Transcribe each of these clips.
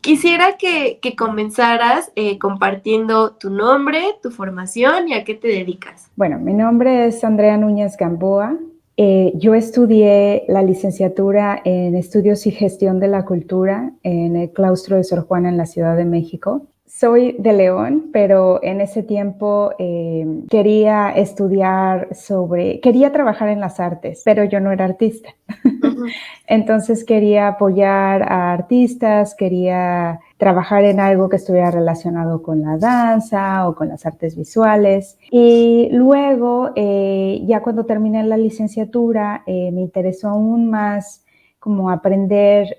Quisiera que comenzaras compartiendo tu nombre, tu formación y a qué te dedicas. Bueno, mi nombre es Andrea Núñez Gamboa. Yo estudié la licenciatura en Estudios y Gestión de la Cultura en el Claustro de Sor Juana en la Ciudad de México. Soy de León, pero en ese tiempo quería trabajar en las artes, pero yo no era artista. Ujú. Entonces quería apoyar a artistas, quería trabajar en algo que estuviera relacionado con la danza o con las artes visuales. Y luego, ya cuando terminé la licenciatura, me interesó aún más como aprender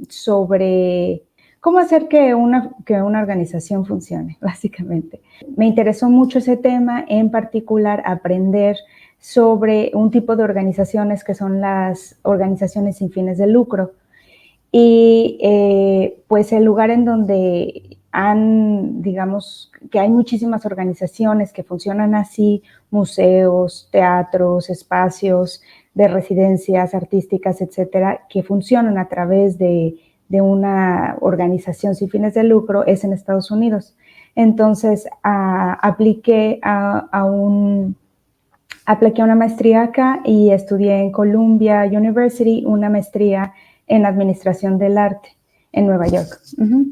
sobre cómo hacer que una organización funcione, básicamente. Me interesó mucho ese tema, en particular aprender sobre un tipo de organizaciones que son las organizaciones sin fines de lucro. Y pues el lugar en donde digamos, que hay muchísimas organizaciones que funcionan así, museos, teatros, espacios de residencias artísticas, etcétera, que funcionan a través de una organización sin fines de lucro, es en Estados Unidos. Entonces, apliqué una maestría acá y estudié en Columbia University una maestría en Administración del Arte en Nueva York. Uh-huh.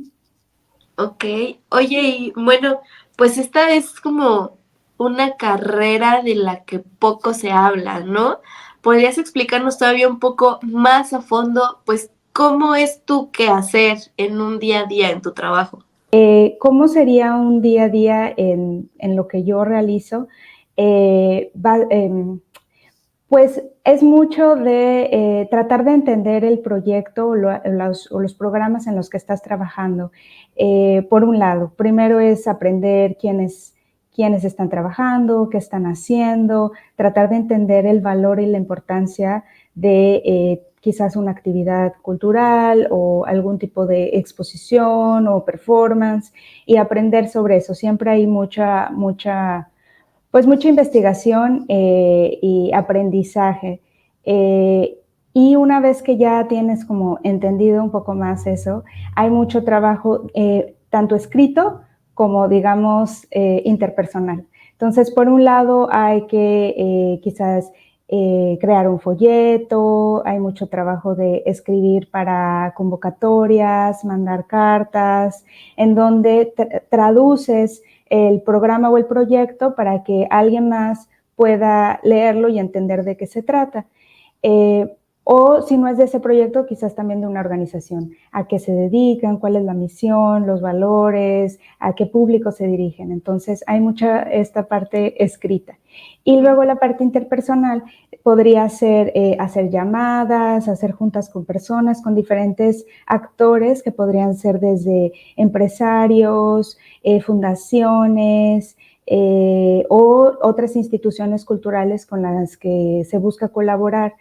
Ok, oye, y bueno, pues esta es como una carrera de la que poco se habla, ¿no? ¿Podrías explicarnos todavía un poco más a fondo, pues, cómo es tu quehacer en un día a día en tu trabajo? ¿Cómo sería un día a día en lo que yo realizo? Pues es mucho de tratar de entender el proyecto o los programas en los que estás trabajando. Por un lado, primero es aprender quiénes están trabajando, qué están haciendo, tratar de entender el valor y la importancia de quizás una actividad cultural o algún tipo de exposición o performance y aprender sobre eso. Siempre hay mucha investigación y aprendizaje. Y una vez que ya tienes como entendido un poco más eso, hay mucho trabajo, tanto escrito como, digamos, interpersonal. Entonces, por un lado, hay que quizás crear un folleto, hay mucho trabajo de escribir para convocatorias, mandar cartas, en donde traduces el programa o el proyecto para que alguien más pueda leerlo y entender de qué se trata. O si no es de ese proyecto, quizás también de una organización, a qué se dedican, cuál es la misión, los valores, a qué público se dirigen. Entonces hay mucha esta parte escrita. Y luego la parte interpersonal podría ser hacer llamadas, hacer juntas con personas, con diferentes actores que podrían ser desde empresarios, fundaciones, o otras instituciones culturales con las que se busca colaborar.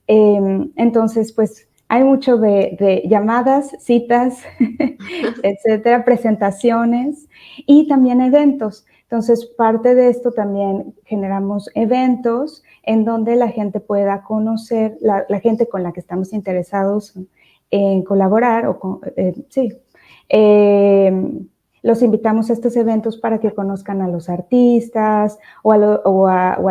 Entonces, pues hay mucho de llamadas, citas, etcétera, presentaciones y también eventos. Entonces, parte de esto también generamos eventos en donde la gente pueda conocer, la gente con la que estamos interesados en colaborar, sí. Los invitamos a estos eventos para que conozcan a los artistas o a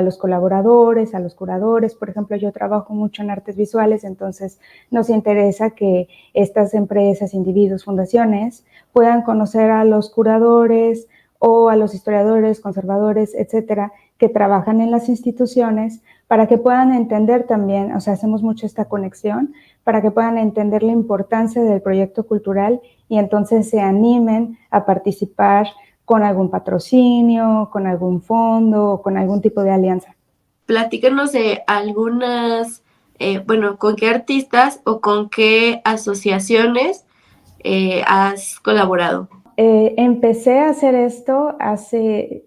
los colaboradores, a los curadores. Por ejemplo, yo trabajo mucho en artes visuales, entonces nos interesa que estas empresas, individuos, fundaciones puedan conocer a los curadores o a los historiadores, conservadores, etcétera, que trabajan en las instituciones para que puedan entender también, o sea, hacemos mucho esta conexión, para que puedan entender la importancia del proyecto cultural y entonces se animen a participar con algún patrocinio, con algún fondo o con algún tipo de alianza. Platícanos de algunas, bueno, con qué artistas o con qué asociaciones has colaborado. Empecé a hacer esto hace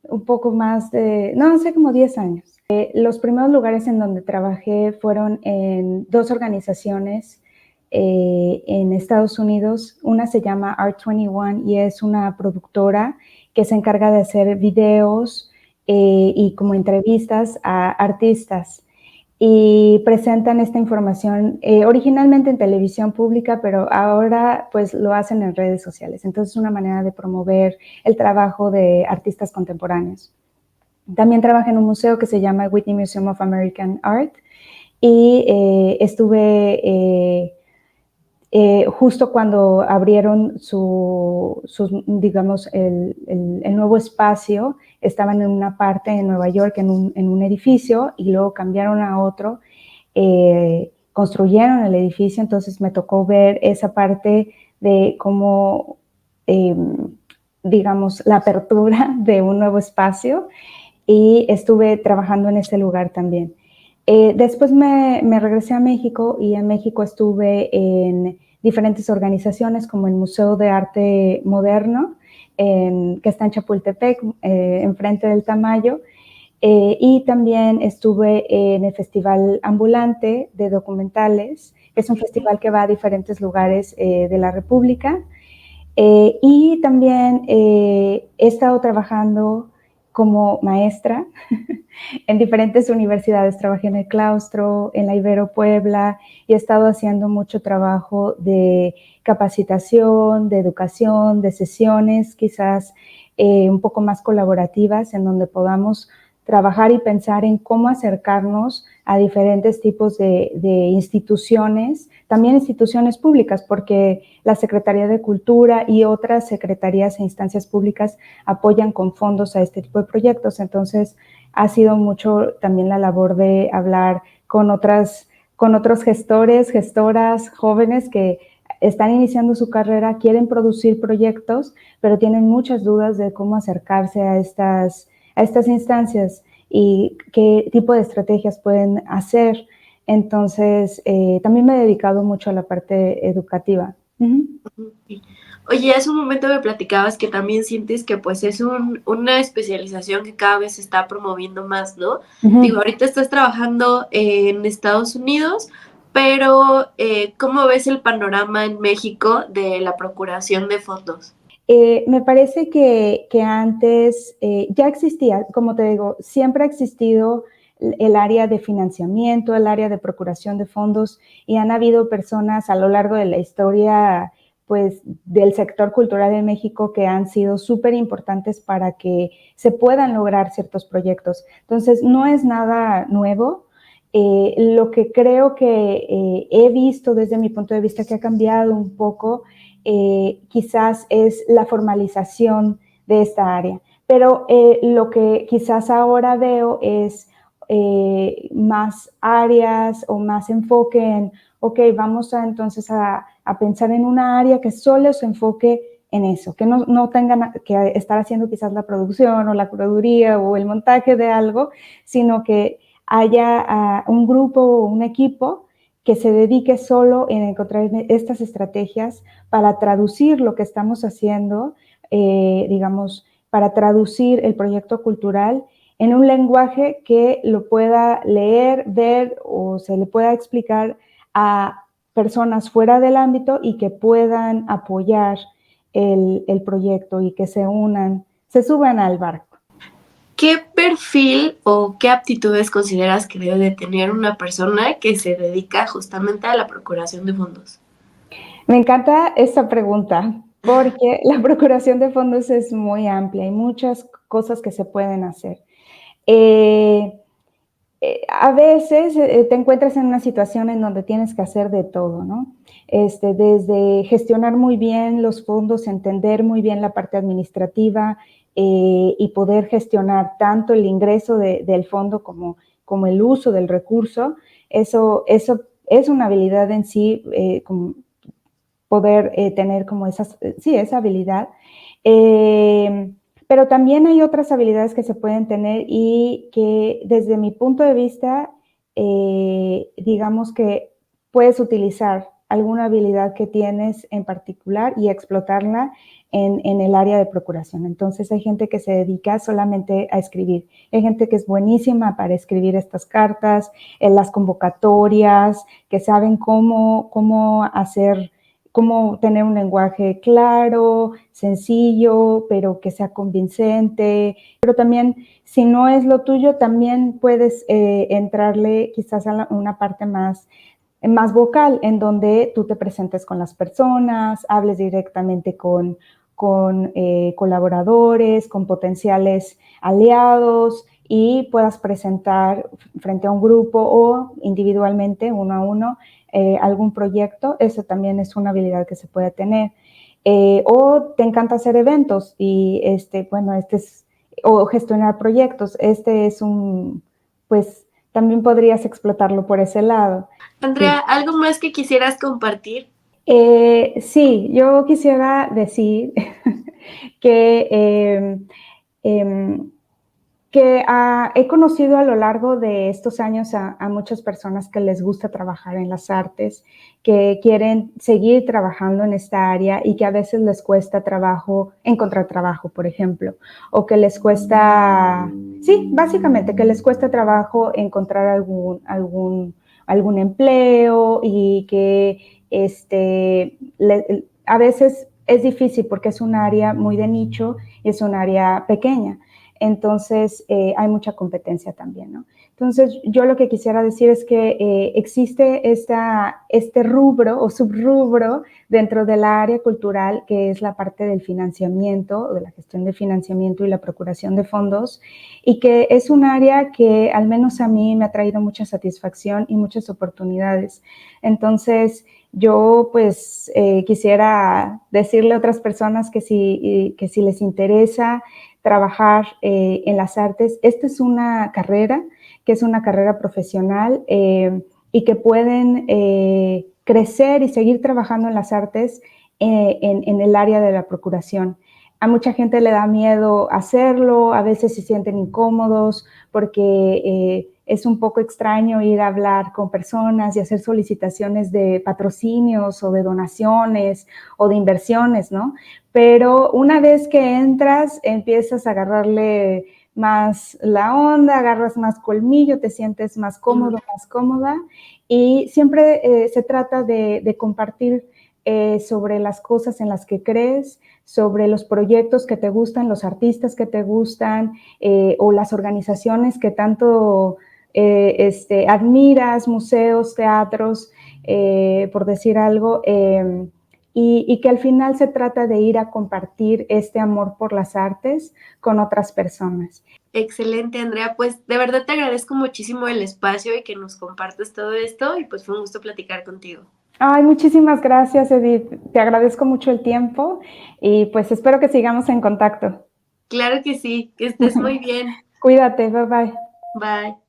un poco más hace como 10 años. Los primeros lugares en donde trabajé fueron en dos organizaciones en Estados Unidos. Una se llama Art21 y es una productora que se encarga de hacer videos y como entrevistas a artistas. y presentan esta información originalmente en televisión pública, pero ahora pues lo hacen en redes sociales. Entonces es una manera de promover el trabajo de artistas contemporáneos. También trabaja en un museo que se llama Whitney Museum of American Art y estuve justo cuando abrieron digamos, el nuevo espacio, estaban en una parte en Nueva York, en un edificio, y luego cambiaron a otro, construyeron el edificio, entonces me tocó ver esa parte de cómo, digamos, la apertura de un nuevo espacio, y estuve trabajando en ese lugar también. Después me regresé a México, y en México estuve en diferentes organizaciones como el Museo de Arte Moderno, que está en Chapultepec, enfrente del Tamayo, y también estuve en el Festival Ambulante de Documentales, que es un festival que va a diferentes lugares de la República. Y también he estado trabajando como maestra en diferentes universidades. Trabajé en el Claustro, en la Ibero Puebla, y he estado haciendo mucho trabajo de capacitación, de educación, de sesiones quizás un poco más colaborativas, en donde podamos trabajar y pensar en cómo acercarnos a diferentes tipos de instituciones, también instituciones públicas, porque la Secretaría de Cultura y otras secretarías e instancias públicas apoyan con fondos a este tipo de proyectos. Entonces, ha sido mucho también la labor de hablar con otros gestores, gestoras, jóvenes que están iniciando su carrera, quieren producir proyectos, pero tienen muchas dudas de cómo acercarse a estas instancias y qué tipo de estrategias pueden hacer. Entonces, también me he dedicado mucho a la parte educativa. Uh-huh. Oye, hace un momento me platicabas que también sientes que pues es una especialización que cada vez se está promoviendo más, ¿no? Digo, Uh-huh. ahorita estás trabajando en Estados Unidos, pero ¿cómo ves el panorama en México de la procuración de fondos? Me parece que antes ya existía, como te digo, siempre ha existido el área de financiamiento, el área de procuración de fondos, y han habido personas a lo largo de la historia, pues, del sector cultural de México, que han sido súper importantes para que se puedan lograr ciertos proyectos. Entonces, no es nada nuevo. Lo que creo que he visto desde mi punto de vista que ha cambiado un poco, quizás es la formalización de esta área. Pero lo que quizás ahora veo es más áreas o más enfoque en, ok, vamos entonces a pensar en una área que solo se enfoque en eso, que no tengan que estar haciendo quizás la producción o la curaduría o el montaje de algo, sino que haya un grupo o un equipo que se dedique solo en encontrar estas estrategias para traducir lo que estamos haciendo, digamos, para traducir el proyecto cultural en un lenguaje que lo pueda leer, ver o se le pueda explicar a personas fuera del ámbito y que puedan apoyar el proyecto y que se suban al barco. ¿Qué perfil o qué aptitudes consideras que debe de tener una persona que se dedica justamente a la procuración de fondos? Me encanta esta pregunta porque la procuración de fondos es muy amplia, hay muchas cosas que se pueden hacer. A veces te encuentras en una situación en donde tienes que hacer de todo, ¿no? Desde gestionar muy bien los fondos, entender muy bien la parte administrativa y poder gestionar tanto el ingreso del fondo como el uso del recurso. Eso es una habilidad en sí, como poder tener como esa habilidad. Pero también hay otras habilidades que se pueden tener y que desde mi punto de vista, digamos que puedes utilizar alguna habilidad que tienes en particular y explotarla en el área de procuración. Entonces hay gente que se dedica solamente a escribir. Hay gente que es buenísima para escribir estas cartas, en las convocatorias, que saben cómo hacer cómo tener un lenguaje claro, sencillo, pero que sea convincente. Pero también, si no es lo tuyo, también puedes entrarle quizás a una parte más vocal, en donde tú te presentes con las personas, hables directamente con colaboradores, con potenciales aliados y puedas presentar frente a un grupo o individualmente, uno a uno, algún proyecto. Eso también es una habilidad que se puede tener. O te encanta hacer eventos y bueno, o gestionar proyectos. Pues también podrías explotarlo por ese lado. Andrea, Sí. ¿algo más que quisieras compartir? Sí, yo quisiera decir que, em, he conocido a lo largo de estos años a muchas personas que les gusta trabajar en las artes, que quieren seguir trabajando en esta área y que a veces les cuesta trabajo encontrar trabajo, por ejemplo, o que les cuesta, sí, básicamente que les cuesta trabajo encontrar algún empleo y que a veces es difícil porque es un área muy de nicho y es un área pequeña. Entonces, hay mucha competencia también, ¿no? Entonces, yo lo que quisiera decir es que existe este rubro o subrubro dentro de la área cultural, que es la parte del financiamiento, de la gestión de financiamiento y la procuración de fondos, y que es un área que al menos a mí me ha traído mucha satisfacción y muchas oportunidades. Entonces, yo pues quisiera decirle a otras personas que si les interesa trabajar en las artes, esta es una carrera que es una carrera profesional y que pueden crecer y seguir trabajando en las artes en el área de la procuración. A mucha gente le da miedo hacerlo, a veces se sienten incómodos porque es un poco extraño ir a hablar con personas y hacer solicitaciones de patrocinios o de donaciones o de inversiones, ¿no? Pero una vez que entras, empiezas a agarrarle más la onda, agarras más colmillo, te sientes más cómodo, más cómoda, y siempre se trata de compartir sobre las cosas en las que crees, sobre los proyectos que te gustan, los artistas que te gustan, o las organizaciones que tanto admiras, museos, teatros, por decir algo, y que al final se trata de ir a compartir este amor por las artes con otras personas. Excelente, Andrea. Pues de verdad te agradezco muchísimo el espacio y que nos compartas todo esto y pues fue un gusto platicar contigo. Ay, muchísimas gracias, Edith. Te agradezco mucho el tiempo y pues espero que sigamos en contacto. Claro que sí, que estés muy bien. Cuídate, bye bye. Bye.